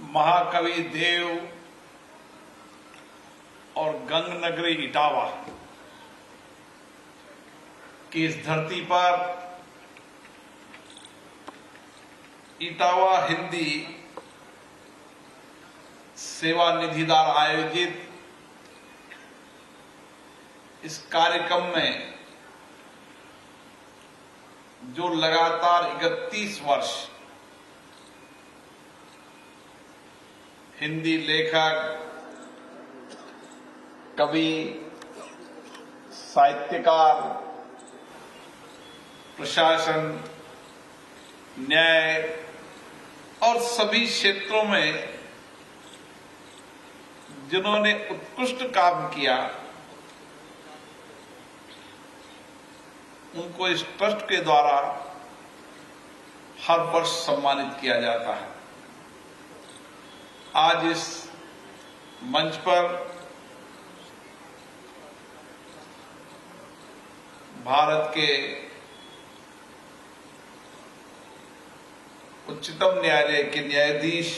महाकवि देव और गंग नगरी इटावा की इस धरती पर इटावा हिंदी सेवा निधि द्वारा आयोजित इस कार्यक्रम में जो लगातार 31 वर्ष हिंदी लेखक, कवि, साहित्यकार, प्रशासन, न्याय और सभी क्षेत्रों में जिन्होंने उत्कृष्ट काम किया, उनको इस ट्रस्ट के द्वारा हर वर्ष सम्मानित किया जाता है। आज इस मंच पर भारत के उच्चतम न्यायालय के न्यायाधीश,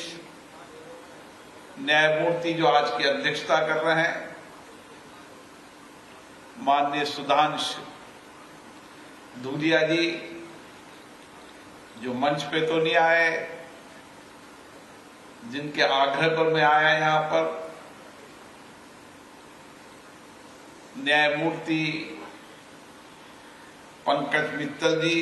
न्यायमूर्ति जो आज की अध्यक्षता कर रहे हैं, माननीय सुधांशु धूलिया जी, जो मंच पे तो नहीं आए, जिनके आग्रह पर मैं आया यहां पर, न्यायमूर्ति पंकज मित्तल जी,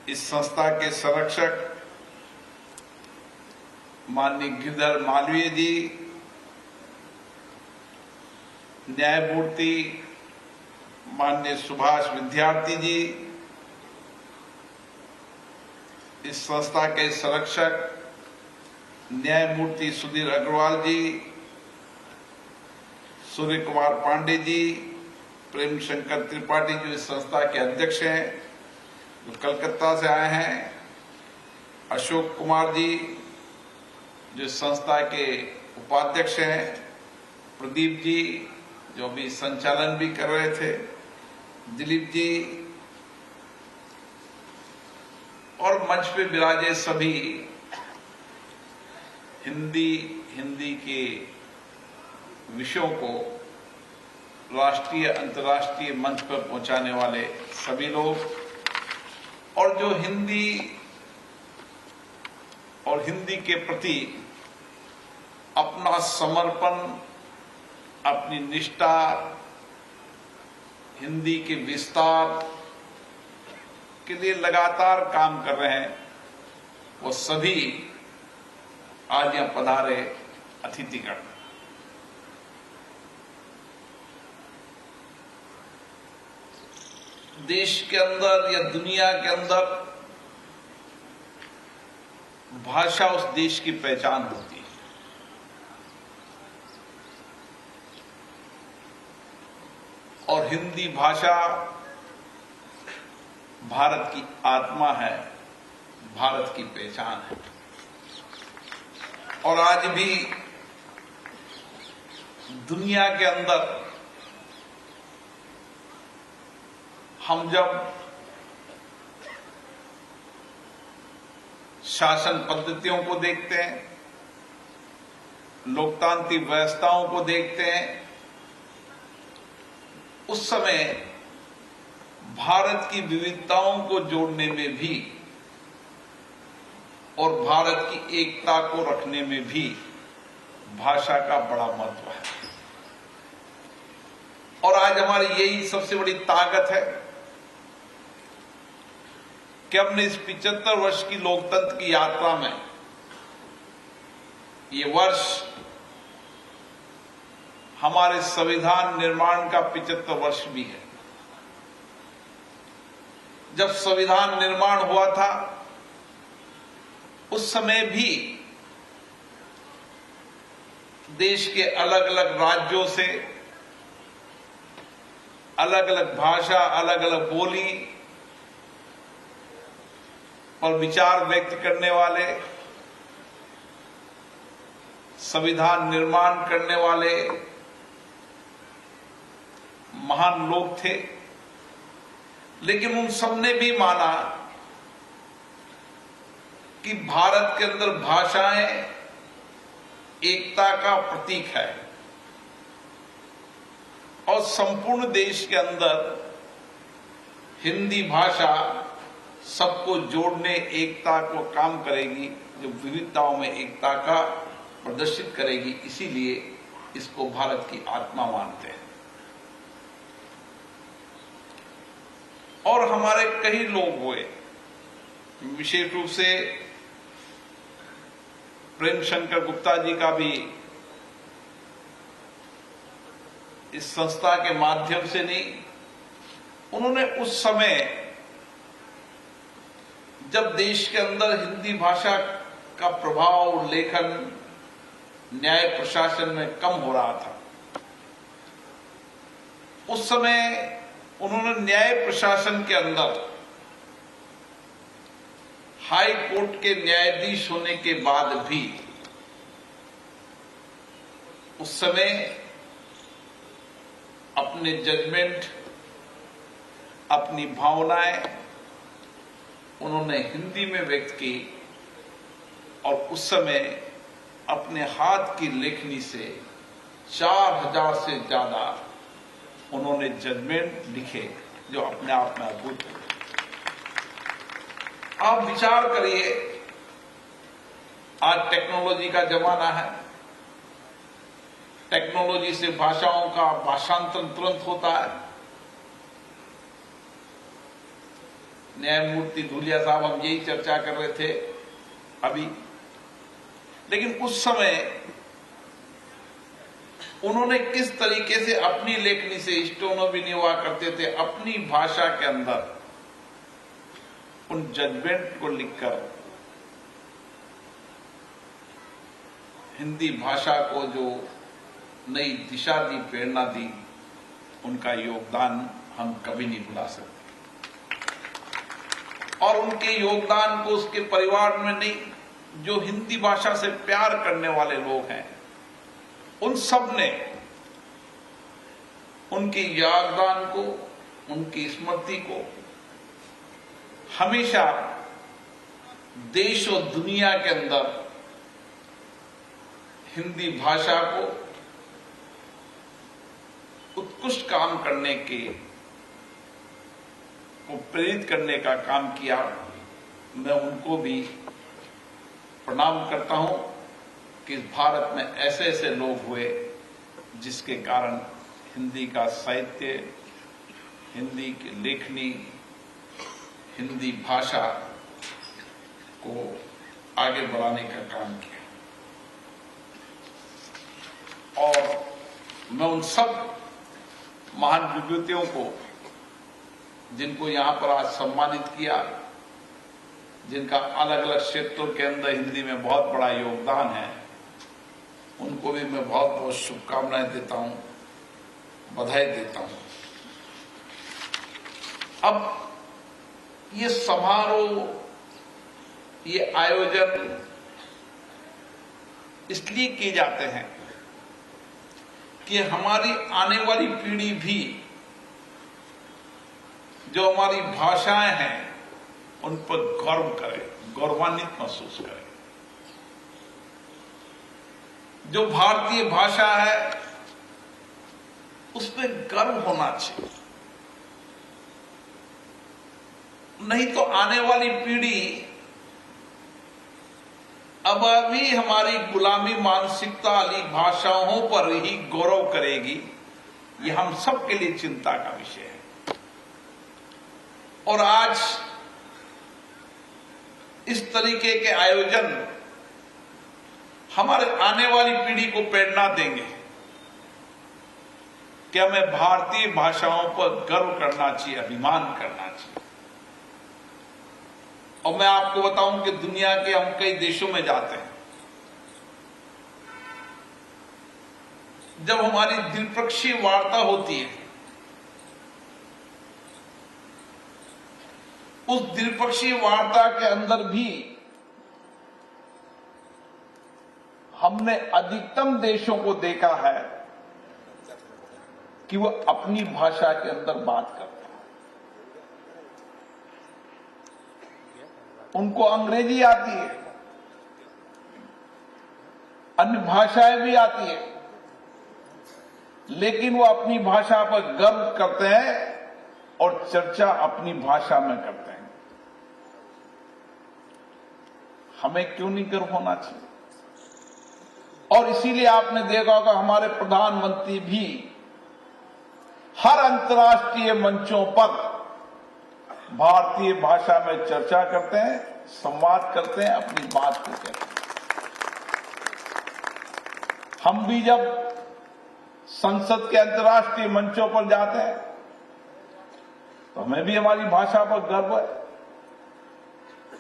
इस संस्था के संरक्षक माननीय गिरधर मालवीय जी, न्यायमूर्ति माननीय सुभाष विद्यार्थी जी, इस संस्था के संरक्षक न्यायमूर्ति सुधीर अग्रवाल जी, सूर्य कुमार पांडे जी, प्रेम शंकर त्रिपाठी जो इस संस्था के अध्यक्ष हैं, जो कलकत्ता से आए हैं, अशोक कुमार जी जो इस संस्था के उपाध्यक्ष हैं, प्रदीप जी जो अभी संचालन भी कर रहे थे, दिलीप जी और मंच पे विराजे सभी हिंदी के विषयों को राष्ट्रीय अंतर्राष्ट्रीय मंच पर पहुंचाने वाले सभी लोग, और जो हिंदी और हिंदी के प्रति अपना समर्पण, अपनी निष्ठा, हिंदी के विस्तार के लिए लगातार काम कर रहे हैं, वो सभी आज यहां पधारे अतिथिगण। देश के अंदर या दुनिया के अंदर भाषा उस देश की पहचान होती है। और हिंदी भाषा भारत की आत्मा है, भारत की पहचान है। और आज भी दुनिया के अंदर हम जब शासन पद्धतियों को देखते हैं, लोकतांत्रिक व्यवस्थाओं को देखते हैं, उस समय भारत की विविधताओं को जोड़ने में भी और भारत की एकता को रखने में भी भाषा का बड़ा महत्व है। और आज हमारी यही सबसे बड़ी ताकत है कि हमने इस 75 वर्ष की लोकतंत्र की यात्रा में, ये वर्ष हमारे संविधान निर्माण का 75 वर्ष भी है। जब संविधान निर्माण हुआ था उस समय भी देश के अलग अलग राज्यों से अलग अलग भाषा, अलग अलग बोली और विचार व्यक्त करने वाले, संविधान निर्माण करने वाले महान लोग थे। लेकिन उन सबने भी माना कि भारत के अंदर भाषाएं एकता का प्रतीक है और संपूर्ण देश के अंदर हिंदी भाषा सबको जोड़ने, एकता को काम करेगी, जो विविधताओं में एकता का प्रदर्शित करेगी। इसीलिए इसको भारत की आत्मा मानते हैं। और हमारे कई लोग हुए, विशेष रूप से प्रेम शंकर गुप्ता जी का भी इस संस्था के माध्यम से नहीं, उन्होंने उस समय जब देश के अंदर हिंदी भाषा का प्रभाव लेखन न्याय प्रशासन में कम हो रहा था, उस समय उन्होंने न्याय प्रशासन के अंदर हाई कोर्ट के न्यायाधीश होने के बाद भी उस समय अपने जजमेंट, अपनी भावनाएं उन्होंने हिंदी में व्यक्त की और उस समय अपने हाथ की लेखनी से 4000 से ज्यादा उन्होंने जजमेंट लिखे, जो अपने आप में अद्भुत है। आप विचार करिए, आज टेक्नोलॉजी का जमाना है, टेक्नोलॉजी से भाषाओं का भाषांतरण तुरंत होता है। न्यायमूर्ति धूलिया साहब, हम यही चर्चा कर रहे थे अभी, लेकिन उस समय उन्होंने किस तरीके से अपनी लेखनी से, स्टोनो भी नहीं हुआ करते थे, अपनी भाषा के अंदर उन जजमेंट को लिखकर हिंदी भाषा को जो नई दिशा दी, प्रेरणा दी, उनका योगदान हम कभी नहीं भुला सकते। और उनके योगदान को उसके परिवार में नहीं, जो हिंदी भाषा से प्यार करने वाले लोग हैं, उन सब ने उनके योगदान को, उनकी स्मृति को हमेशा देश और दुनिया के अंदर हिंदी भाषा को उत्कृष्ट काम करने को प्रेरित करने का काम किया। मैं उनको भी प्रणाम करता हूं कि इस भारत में ऐसे ऐसे लोग हुए जिसके कारण हिंदी का साहित्य, हिंदी की लेखनी, हिंदी भाषा को आगे बढ़ाने का काम किया। और मैं उन सब महान विभूतियों को, जिनको यहां पर आज सम्मानित किया, जिनका अलग अलग क्षेत्रों के अंदर हिंदी में बहुत बड़ा योगदान है, उनको भी मैं बहुत बहुत शुभकामनाएं देता हूं, बधाई देता हूं। अब ये समारोह, ये आयोजन इसलिए किए जाते हैं कि हमारी आने वाली पीढ़ी भी जो हमारी भाषाएं हैं उन पर गर्व करे, गौरवान्वित महसूस करे। जो भारतीय भाषा है उस पर गर्व होना चाहिए, नहीं तो आने वाली पीढ़ी अब भी हमारी गुलामी मानसिकता वाली भाषाओं पर ही गौरव करेगी। ये हम सब के लिए चिंता का विषय है। और आज इस तरीके के आयोजन हमारे आने वाली पीढ़ी को प्रेरणा देंगे कि हमें भारतीय भाषाओं पर गर्व करना चाहिए, अभिमान करना चाहिए। और मैं आपको बताऊं कि दुनिया के हम कई देशों में जाते हैं, जब हमारी द्विपक्षीय वार्ता होती है, उस द्विपक्षीय वार्ता के अंदर भी हमने अधिकतम देशों को देखा है कि वो अपनी भाषा के अंदर बात करते हैं। उनको अंग्रेजी आती है, अन्य भाषाएं भी आती है, लेकिन वो अपनी भाषा पर गर्व करते हैं और चर्चा अपनी भाषा में करते हैं। हमें क्यों नहीं गर्व होना चाहिए? और इसीलिए आपने देखा होगा हमारे प्रधानमंत्री भी हर अंतर्राष्ट्रीय मंचों पर भारतीय भाषा में चर्चा करते हैं, संवाद करते हैं, अपनी बात को कहते हैं। हम भी जब संसद के अंतर्राष्ट्रीय मंचों पर जाते हैं तो हमें भी हमारी भाषा पर गर्व है।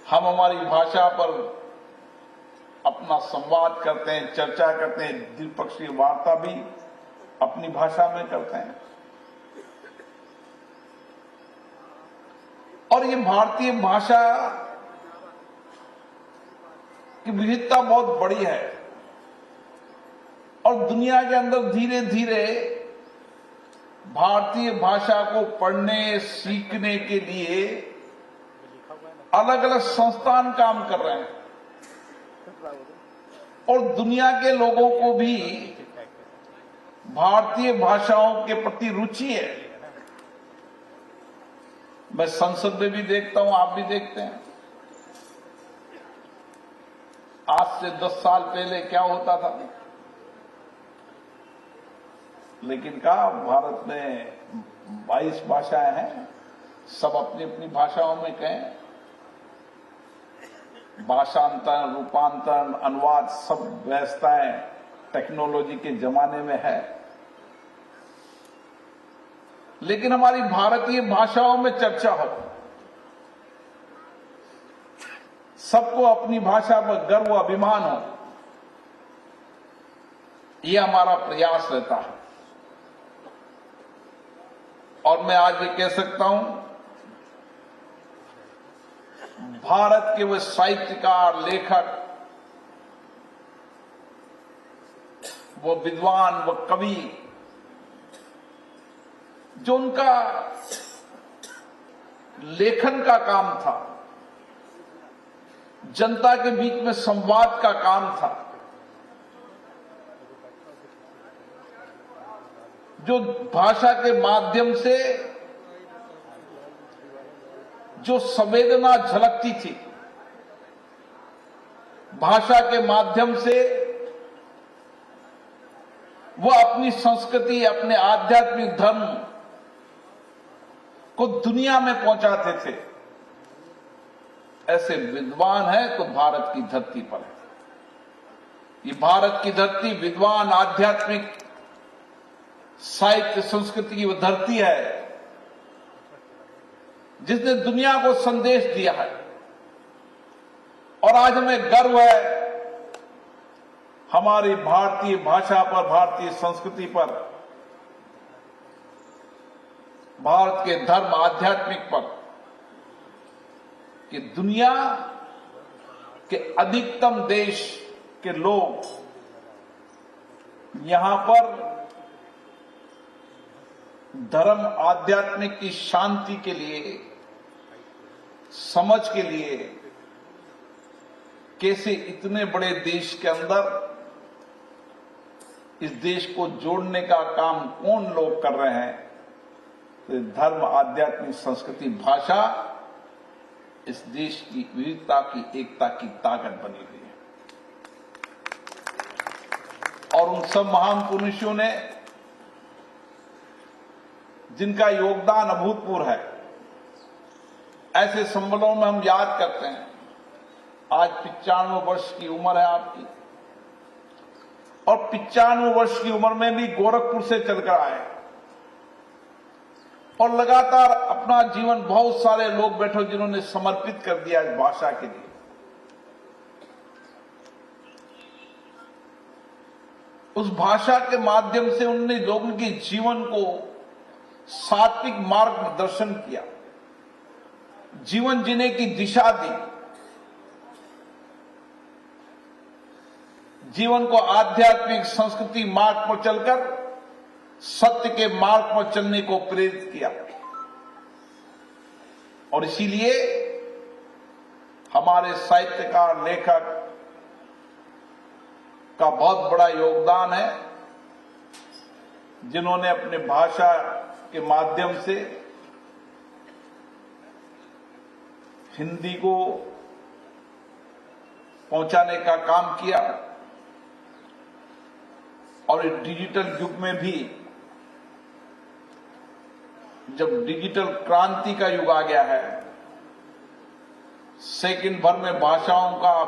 हम हमारी भाषा पर अपना संवाद करते हैं, चर्चा करते हैं, द्विपक्षीय वार्ता भी अपनी भाषा में करते हैं। और ये भारतीय भाषा की विविधता बहुत बड़ी है और दुनिया के अंदर धीरे धीरे भारतीय भाषा को पढ़ने सीखने के लिए अलग अलग संस्थान काम कर रहे हैं और दुनिया के लोगों को भी भारतीय भाषाओं के प्रति रुचि है। मैं संसद में भी देखता हूं, आप भी देखते हैं। आज से 10 साल पहले क्या होता था, लेकिन कहा भारत में 22 भाषाएं हैं, सब अपनी अपनी भाषाओं में कहें। भाषांतरण, रूपांतरण, अनुवाद सब व्यवस्थाएं टेक्नोलॉजी के जमाने में है, लेकिन हमारी भारतीय भाषाओं में चर्चा हो, सबको अपनी भाषा पर गर्व अभिमान हो, यह हमारा प्रयास रहता है। और मैं आज ये कह सकता हूं, भारत के वो साहित्यकार, लेखक, वो विद्वान, वो कवि, जो उनका लेखन का काम था, जनता के बीच में संवाद का काम था, जो भाषा के माध्यम से जो संवेदना झलकती थी, भाषा के माध्यम से वो अपनी संस्कृति, अपने आध्यात्मिक धर्म को दुनिया में पहुंचाते थे, ऐसे विद्वान है तो भारत की धरती पर है। ये भारत की धरती विद्वान, आध्यात्मिक, साहित्य, संस्कृति की वो धरती है जिसने दुनिया को संदेश दिया है। और आज हमें गर्व है हमारी भारतीय भाषा पर, भारतीय संस्कृति पर, भारत के धर्म, आध्यात्मिक पर, कि दुनिया के अधिकतम देश के लोग यहां पर धर्म, आध्यात्मिक की शांति के लिए, समझ के लिए, कैसे इतने बड़े देश के अंदर इस देश को जोड़ने का काम कौन लोग कर रहे हैं, तो धर्म, आध्यात्मिक, संस्कृति, भाषा इस देश की विविधता की, एकता की ताकत बनी हुई है। और उन सब महान पुरुषों ने जिनका योगदान अभूतपूर्व है, ऐसे संबलों में हम याद करते हैं। आज 95 वर्ष की उम्र है आपकी, और 95 वर्ष की उम्र में भी गोरखपुर से चलकर आए और लगातार अपना जीवन, बहुत सारे लोग बैठे जिन्होंने समर्पित कर दिया इस भाषा के लिए। उस भाषा के माध्यम से उन्होंने लोगों के जीवन को सात्विक मार्गदर्शन किया, जीवन जीने की दिशा दी, जीवन को आध्यात्मिक, संस्कृति मार्ग पर चलकर सत्य के मार्ग पर चलने को प्रेरित किया। और इसीलिए हमारे साहित्यकार, लेखक का बहुत बड़ा योगदान है, जिन्होंने अपने भाषा के माध्यम से हिंदी को पहुंचाने का काम किया। और इस डिजिटल युग में भी, जब डिजिटल क्रांति का युग आ गया है, सेकंड भर में भाषाओं का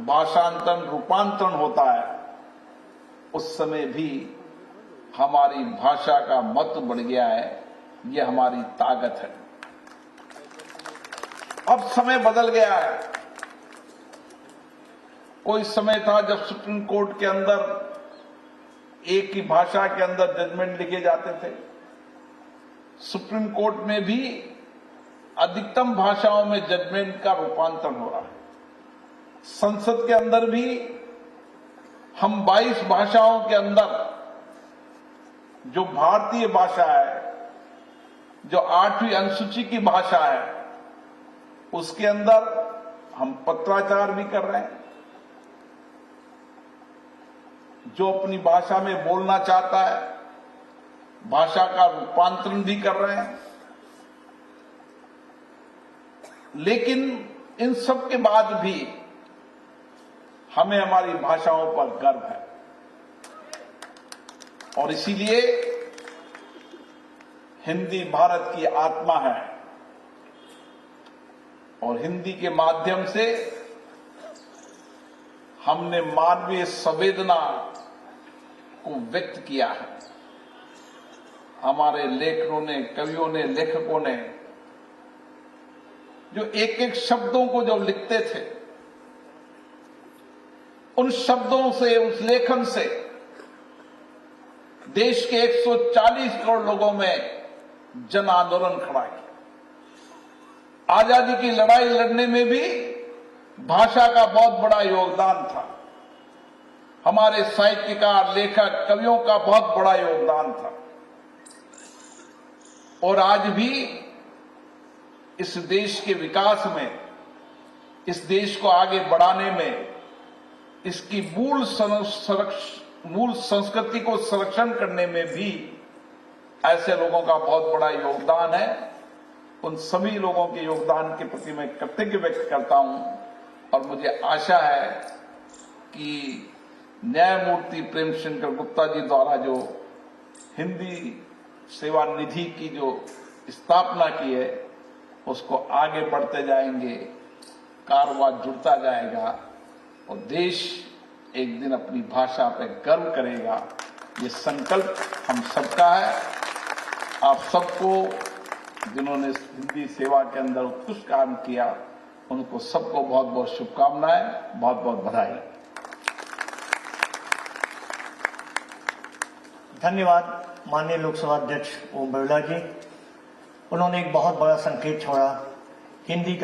भाषांतरण रूपांतरण होता है, उस समय भी हमारी भाषा का महत्व बढ़ गया है। ये हमारी ताकत है। अब समय बदल गया है। कोई समय था जब सुप्रीम कोर्ट के अंदर एक ही भाषा के अंदर जजमेंट लिखे जाते थे। सुप्रीम कोर्ट में भी अधिकतम भाषाओं में जजमेंट का रूपांतरण हो रहा है। संसद के अंदर भी हम 22 भाषाओं के अंदर जो भारतीय भाषा है, जो 8वीं अनुसूची की भाषा है, उसके अंदर हम पत्राचार भी कर रहे हैं। जो अपनी भाषा में बोलना चाहता है, भाषा का रूपांतरण भी कर रहे हैं। लेकिन इन सब के बाद भी हमें हमारी भाषाओं पर गर्व है, और इसीलिए हिंदी भारत की आत्मा है। और हिंदी के माध्यम से हमने मानवीय संवेदना को व्यक्त किया है। हमारे लेखकों ने, कवियों ने, लेखकों ने जो एक एक शब्दों को जब लिखते थे, उन शब्दों से, उस लेखन से देश के 140 करोड़ लोगों में जन आंदोलन खड़ा किया। आजादी की लड़ाई लड़ने में भी भाषा का बहुत बड़ा योगदान था। हमारे साहित्यकार, लेखक, कवियों का बहुत बड़ा योगदान था। और आज भी इस देश के विकास में, इस देश को आगे बढ़ाने में, इसकी मूल संस्कृति को संरक्षण करने में भी ऐसे लोगों का बहुत बड़ा योगदान है। उन सभी लोगों के योगदान के प्रति मैं कृतज्ञता व्यक्त करता हूं। और मुझे आशा है कि न्यायमूर्ति प्रेमशंकर गुप्ता जी द्वारा जो हिंदी सेवा निधि की जो स्थापना की है, उसको आगे बढ़ते जाएंगे, कारोबार जुड़ता जाएगा और देश एक दिन अपनी भाषा पर गर्व करेगा। ये संकल्प हम सबका है। आप सबको, जिन्होंने हिंदी सेवा के अंदर उत्कृष्ट काम किया, उनको सबको बहुत बहुत शुभकामनाएं, बहुत बहुत बधाई। धन्यवाद माननीय लोकसभा अध्यक्ष ओम बिरला जी। उन्होंने एक बहुत बड़ा संकेत छोड़ा। हिंदी का